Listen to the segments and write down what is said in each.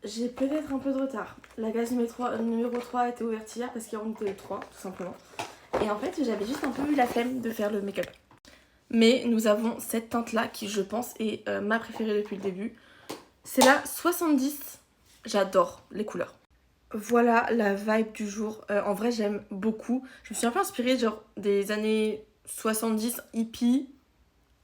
j'ai peut-être un peu de retard. La case numéro 3 a été ouverte hier parce qu'il y en était 3, tout simplement. Et en fait, j'avais juste un peu eu la flemme de faire le make-up. Mais nous avons cette teinte-là qui, je pense, est ma préférée depuis le début. C'est la 70. J'adore les couleurs. Voilà la vibe du jour. En vrai, j'aime beaucoup. Je me suis un peu inspirée genre des années 70, hippie,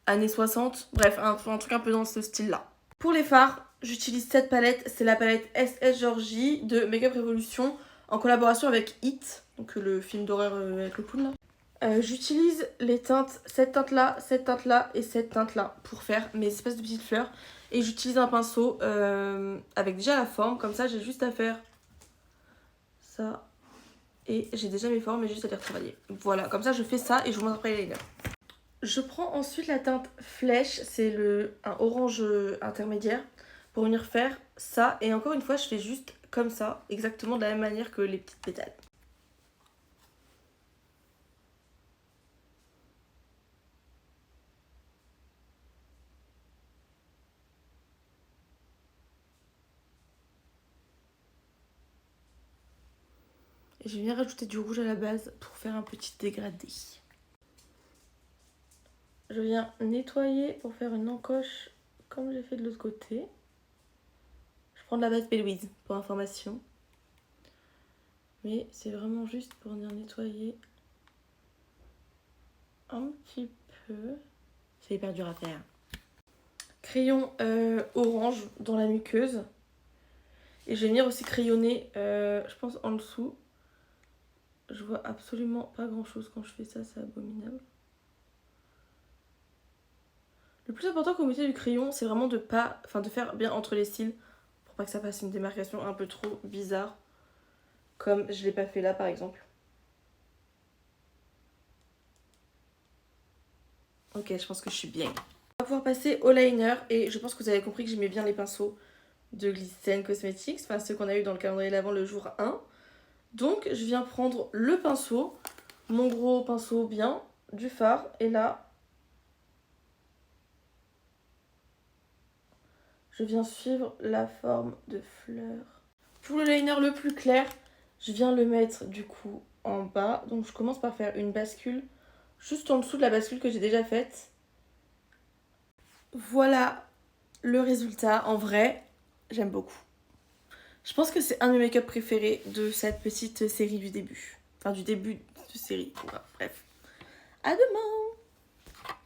années 60. Bref, un truc un peu dans ce style-là. Pour les fards, j'utilise cette palette. C'est la palette SS Georgie de Makeup Revolution en collaboration avec It, donc le film d'horreur avec le clown là. J'utilise les teintes, cette teinte-là et cette teinte-là pour faire mes espèces de petites fleurs. Et j'utilise un pinceau avec déjà la forme, comme ça j'ai juste à faire ça. Et j'ai déjà mes formes et juste à les retravailler. Voilà, comme ça je fais ça et je vous montre après les liner. Je prends ensuite la teinte Flèche, c'est un orange intermédiaire, pour venir faire ça. Et encore une fois, je fais juste comme ça, exactement de la même manière que les petites pétales. Et je viens rajouter du rouge à la base pour faire un petit dégradé. Je viens nettoyer pour faire une encoche comme j'ai fait de l'autre côté. Je prends de la base Bellwiz pour information. Mais c'est vraiment juste pour venir nettoyer un petit peu. C'est hyper dur à faire. Crayon orange dans la muqueuse. Et je vais venir aussi crayonner, je pense, en dessous. Je vois absolument pas grand chose quand je fais ça, c'est abominable. Le plus important quand vous mettez du crayon, c'est vraiment de faire bien entre les cils pour pas que ça fasse une démarcation un peu trop bizarre. Comme je l'ai pas fait là par exemple. Ok, je pense que je suis bien. On va pouvoir passer au liner et je pense que vous avez compris que j'aimais bien les pinceaux de Glisten Cosmetics, enfin ceux qu'on a eu dans le calendrier d'avant le jour 1. Donc je viens prendre le pinceau, mon gros pinceau bien, du fard, et là, je viens suivre la forme de fleur. Pour le liner le plus clair, je viens le mettre du coup en bas. Donc je commence par faire une bascule juste en dessous de la bascule que j'ai déjà faite. Voilà le résultat. En vrai, j'aime beaucoup. Je pense que c'est un de mes make-up préférés de cette petite série du début. Enfin, du début de série. Bref. À demain!